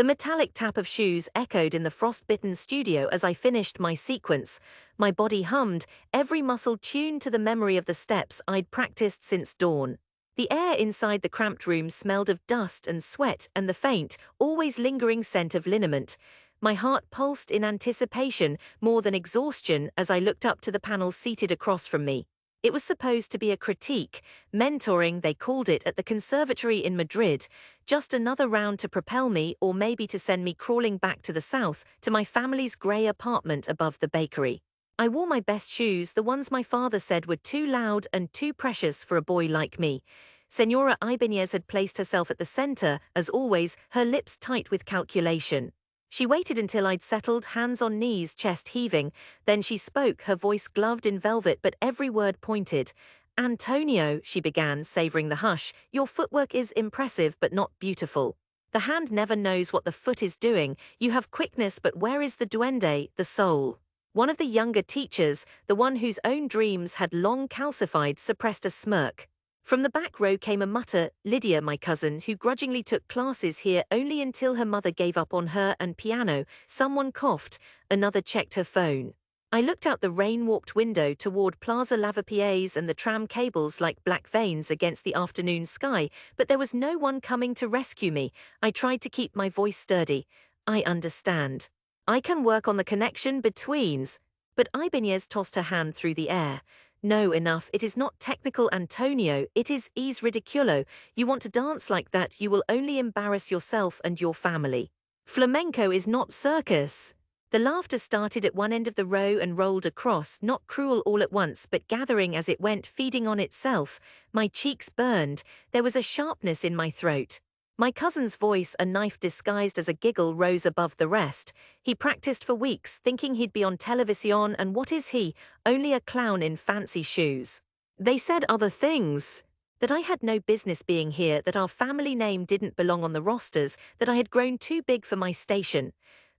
The metallic tap of shoes echoed in the frost-bitten studio as I finished my sequence. My body hummed, every muscle tuned to the memory of the steps I'd practiced since dawn. The air inside the cramped room smelled of dust and sweat and the faint, always lingering scent of liniment. My heart pulsed in anticipation more than exhaustion as I looked up to the panel seated across from me. It was supposed to be a critique, mentoring they called it at the conservatory in Madrid, just another round to propel me or maybe to send me crawling back to the south, to my family's grey apartment above the bakery. I wore my best shoes, the ones my father said were too loud and too precious for a boy like me. Senora Ibanez had placed herself at the center, as always, her lips tight with calculation. She waited until I'd settled, hands on knees, chest heaving. Then she spoke, her voice gloved in velvet but every word pointed. "Antonio," she began, savoring the hush, "your footwork is impressive but not beautiful. The hand never knows what the foot is doing. You have quickness, but where is the duende, the soul?" One of the younger teachers, the one whose own dreams had long calcified, suppressed a smirk. From the back row came a mutter, Lydia, my cousin, who grudgingly took classes here only until her mother gave up on her and piano. Someone coughed, another checked her phone. I looked out the rain-warped window toward Plaza Lavapiés and the tram cables like black veins against the afternoon sky, but there was no one coming to rescue me. I tried to keep my voice sturdy. "I understand. I can work on the connection betweens." But Ibanez tossed her hand through the air. "No, enough. It is not technical, Antonio. It is ridiculo. You want to dance like that, you will only embarrass yourself and your family. Flamenco is not circus." The laughter started at one end of the row and rolled across, not cruel all at once, but gathering as it went, feeding on itself. My cheeks burned. There was a sharpness in my throat. My cousin's voice, a knife disguised as a giggle, rose above the rest. He practiced for weeks, thinking he'd be on television, and what is he? Only a clown in fancy shoes. They said other things. That I had no business being here, that our family name didn't belong on the rosters, that I had grown too big for my station.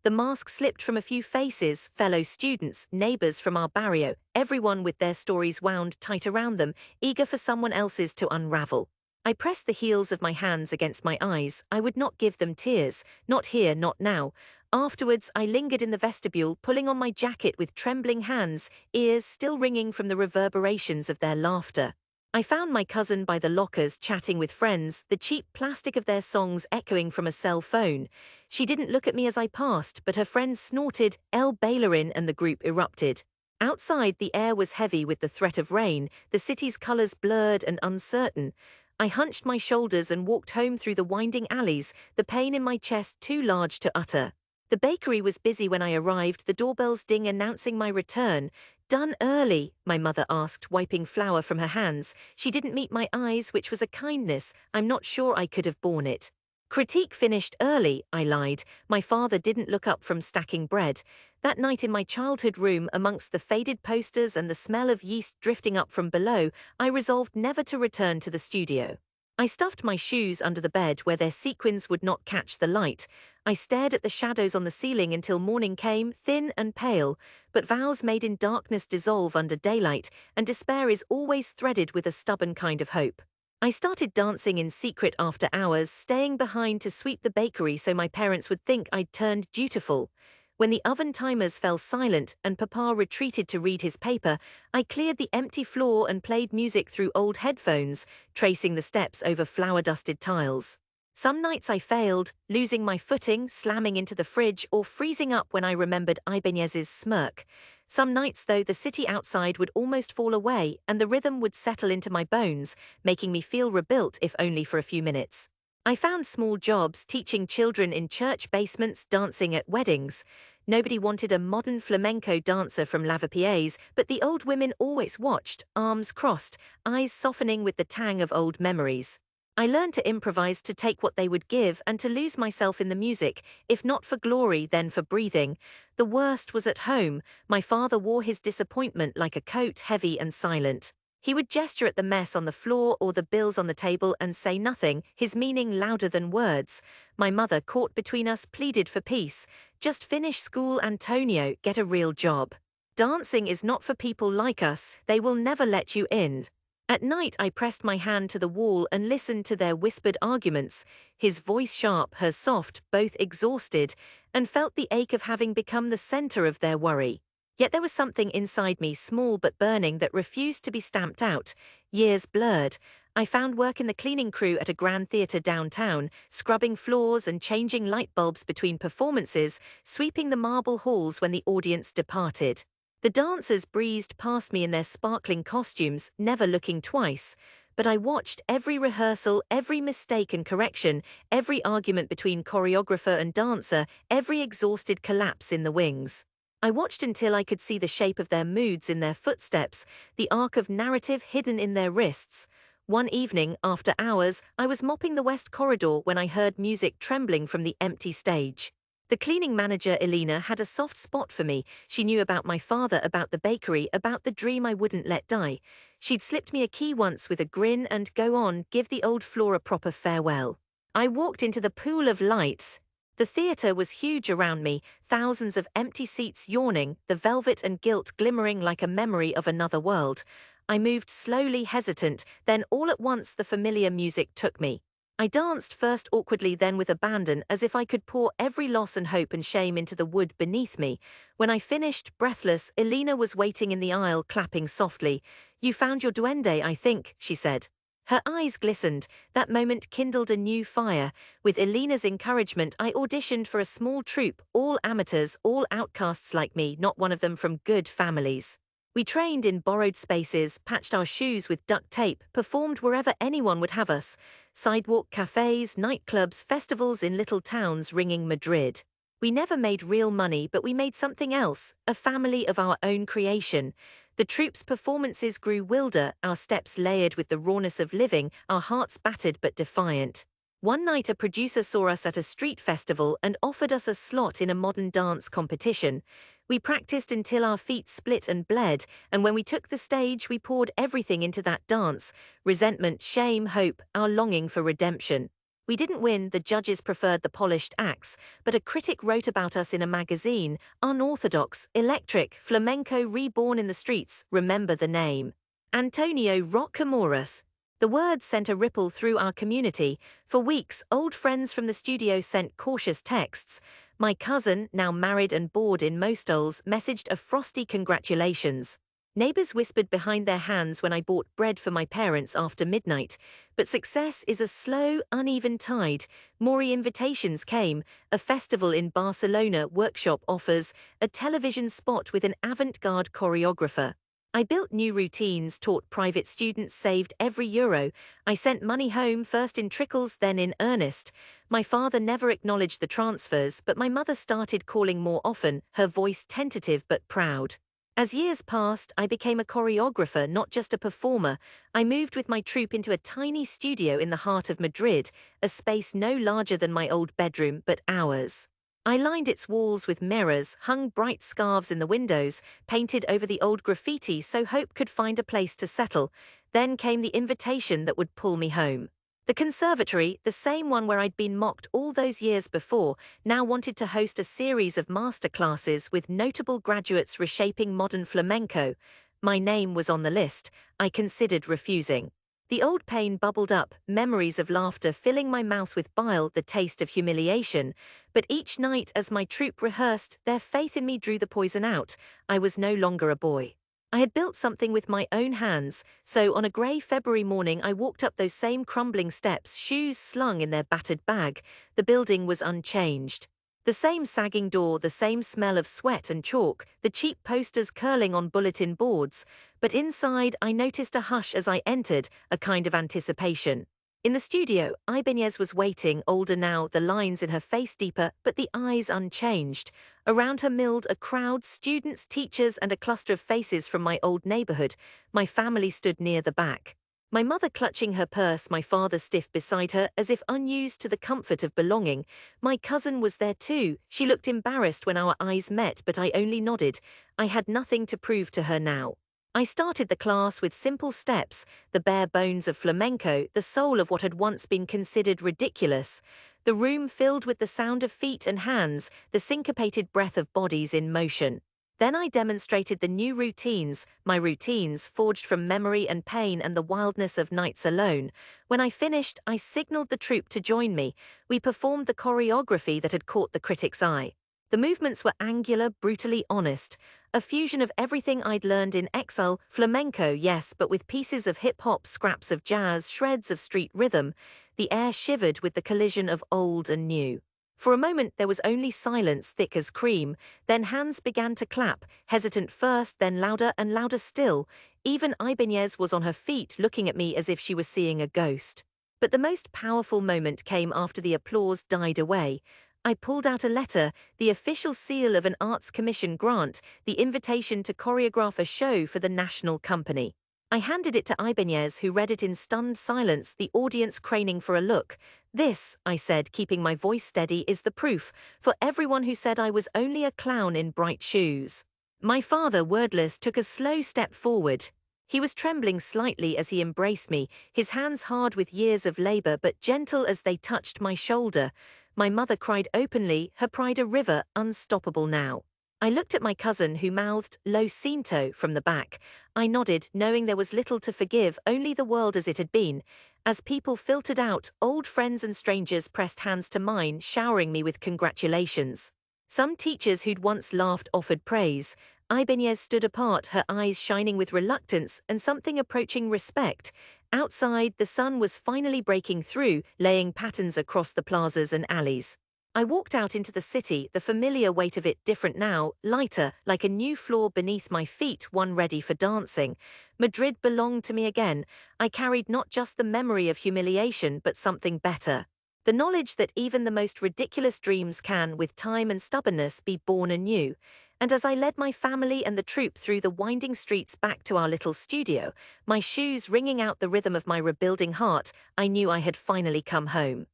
The mask slipped from a few faces, fellow students, neighbors from our barrio, everyone with their stories wound tight around them, eager for someone else's to unravel. I pressed the heels of my hands against my eyes. I would not give them tears. Not here, not now. Afterwards, I lingered in the vestibule, pulling on my jacket with trembling hands, ears still ringing from the reverberations of their laughter. I found my cousin by the lockers chatting with friends, the cheap plastic of their songs echoing from a cell phone. She didn't look at me as I passed, but her friends snorted, El Bailarin, and the group erupted. Outside, the air was heavy with the threat of rain, the city's colors blurred and uncertain. I hunched my shoulders and walked home through the winding alleys, the pain in my chest too large to utter. The bakery was busy when I arrived, the doorbell's ding announcing my return. "Done early?" my mother asked, wiping flour from her hands. She didn't meet my eyes, which was a kindness. I'm not sure I could have borne it. "Critique finished early," I lied. My father didn't look up from stacking bread. That night in my childhood room, amongst the faded posters and the smell of yeast drifting up from below, I resolved never to return to the studio. I stuffed my shoes under the bed where their sequins would not catch the light. I stared at the shadows on the ceiling until morning came, thin and pale, but vows made in darkness dissolve under daylight, and despair is always threaded with a stubborn kind of hope. I started dancing in secret after hours, staying behind to sweep the bakery so my parents would think I'd turned dutiful. When the oven timers fell silent and Papa retreated to read his paper, I cleared the empty floor and played music through old headphones, tracing the steps over flour-dusted tiles. Some nights I failed, losing my footing, slamming into the fridge, or freezing up when I remembered Ibanez's smirk. Some nights, though, the city outside would almost fall away, and the rhythm would settle into my bones, making me feel rebuilt if only for a few minutes. I found small jobs, teaching children in church basements, dancing at weddings. Nobody wanted a modern flamenco dancer from Lavapiés, but the old women always watched, arms crossed, eyes softening with the tang of old memories. I learned to improvise, to take what they would give, and to lose myself in the music, if not for glory, then for breathing. The worst was at home. My father wore his disappointment like a coat, heavy and silent. He would gesture at the mess on the floor or the bills on the table and say nothing, his meaning louder than words. My mother, caught between us, pleaded for peace. "Just finish school, Antonio, get a real job. Dancing is not for people like us, they will never let you in." At night I pressed my hand to the wall and listened to their whispered arguments, his voice sharp, hers soft, both exhausted, and felt the ache of having become the center of their worry. Yet there was something inside me, small but burning, that refused to be stamped out. Years blurred. I found work in the cleaning crew at a grand theatre downtown, scrubbing floors and changing light bulbs between performances, sweeping the marble halls when the audience departed. The dancers breezed past me in their sparkling costumes, never looking twice. But I watched every rehearsal, every mistake and correction, every argument between choreographer and dancer, every exhausted collapse in the wings. I watched until I could see the shape of their moods in their footsteps, the arc of narrative hidden in their wrists. One evening, after hours, I was mopping the west corridor when I heard music trembling from the empty stage. The cleaning manager, Elena, had a soft spot for me. She knew about my father, about the bakery, about the dream I wouldn't let die. She'd slipped me a key once with a grin and, "Go on, give the old floor a proper farewell." I walked into the pool of lights. The theatre was huge around me, thousands of empty seats yawning, the velvet and gilt glimmering like a memory of another world. I moved slowly, hesitant, then all at once the familiar music took me. I danced first awkwardly, then with abandon, as if I could pour every loss and hope and shame into the wood beneath me. When I finished, breathless, Elena was waiting in the aisle, clapping softly. "You found your duende, I think," she said. Her eyes glistened. That moment kindled a new fire. With Elena's encouragement, I auditioned for a small troupe, all amateurs, all outcasts like me, not one of them from good families. We trained in borrowed spaces, patched our shoes with duct tape, performed wherever anyone would have us. Sidewalk cafes, nightclubs, festivals in little towns ringing Madrid. We never made real money, but we made something else, a family of our own creation. The troupe's performances grew wilder, our steps layered with the rawness of living, our hearts battered but defiant. One night a producer saw us at a street festival and offered us a slot in a modern dance competition. We practiced until our feet split and bled, and when we took the stage we poured everything into that dance: resentment, shame, hope, our longing for redemption. We didn't win, the judges preferred the polished acts, but a critic wrote about us in a magazine: unorthodox, electric, flamenco reborn in the streets, remember the name. Antonio Rock Camoras. The words sent a ripple through our community. For weeks, old friends from the studio sent cautious texts. My cousin, now married and bored in Mostoles, messaged a frosty congratulations. Neighbors whispered behind their hands when I bought bread for my parents after midnight. But success is a slow, uneven tide. More invitations came: a festival in Barcelona, workshop offers, a television spot with an avant-garde choreographer. I built new routines, taught private students, saved every euro. I sent money home, first in trickles, then in earnest. My father never acknowledged the transfers, but my mother started calling more often, her voice tentative but proud. As years passed, I became a choreographer, not just a performer. I moved with my troupe into a tiny studio in the heart of Madrid, a space no larger than my old bedroom, but ours. I lined its walls with mirrors, hung bright scarves in the windows, painted over the old graffiti so hope could find a place to settle. Then came the invitation that would pull me home. The conservatory, the same one where I'd been mocked all those years before, now wanted to host a series of masterclasses with notable graduates reshaping modern flamenco. My name was on the list. I considered refusing. The old pain bubbled up, memories of laughter filling my mouth with bile, the taste of humiliation. But each night as my troupe rehearsed, their faith in me drew the poison out. I was no longer a boy. I had built something with my own hands, so on a grey February morning I walked up those same crumbling steps, shoes slung in their battered bag. The building was unchanged. The same sagging door, the same smell of sweat and chalk, the cheap posters curling on bulletin boards. But inside I noticed a hush as I entered, a kind of anticipation. In the studio, Ibanez was waiting, older now, the lines in her face deeper, but the eyes unchanged. Around her milled a crowd, students, teachers, and a cluster of faces from my old neighborhood. My family stood near the back. My mother clutching her purse, my father stiff beside her, as if unused to the comfort of belonging. My cousin was there too. She looked embarrassed when our eyes met, but I only nodded. I had nothing to prove to her now. I started the class with simple steps, the bare bones of flamenco, the soul of what had once been considered ridiculous. The room filled with the sound of feet and hands, the syncopated breath of bodies in motion. Then I demonstrated the new routines, my routines forged from memory and pain and the wildness of nights alone. When I finished, I signaled the troupe to join me. We performed the choreography that had caught the critic's eye. The movements were angular, brutally honest, a fusion of everything I'd learned in exile, flamenco, yes, but with pieces of hip-hop, scraps of jazz, shreds of street rhythm. The air shivered with the collision of old and new. For a moment there was only silence thick as cream, then hands began to clap, hesitant first, then louder and louder still. Even Ibanez was on her feet looking at me as if she was seeing a ghost. But the most powerful moment came after the applause died away. I pulled out a letter, the official seal of an Arts Commission grant, the invitation to choreograph a show for the national company. I handed it to Ibanez, who read it in stunned silence, the audience craning for a look. "This," I said, keeping my voice steady, "is the proof, for everyone who said I was only a clown in bright shoes." My father, wordless, took a slow step forward. He was trembling slightly as he embraced me, his hands hard with years of labor but gentle as they touched my shoulder. My mother cried openly, her pride a river, unstoppable now. I looked at my cousin, who mouthed, "Lo siento," from the back. I nodded, knowing there was little to forgive, only the world as it had been. As people filtered out, old friends and strangers pressed hands to mine, showering me with congratulations. Some teachers who'd once laughed offered praise. Ibanez stood apart, her eyes shining with reluctance and something approaching respect. Outside, the sun was finally breaking through, laying patterns across the plazas and alleys. I walked out into the city, the familiar weight of it different now, lighter, like a new floor beneath my feet, one ready for dancing. Madrid belonged to me again. I carried not just the memory of humiliation, but something better. The knowledge that even the most ridiculous dreams can, with time and stubbornness, be born anew. And as I led my family and the troupe through the winding streets back to our little studio, my shoes ringing out the rhythm of my rebuilding heart, I knew I had finally come home.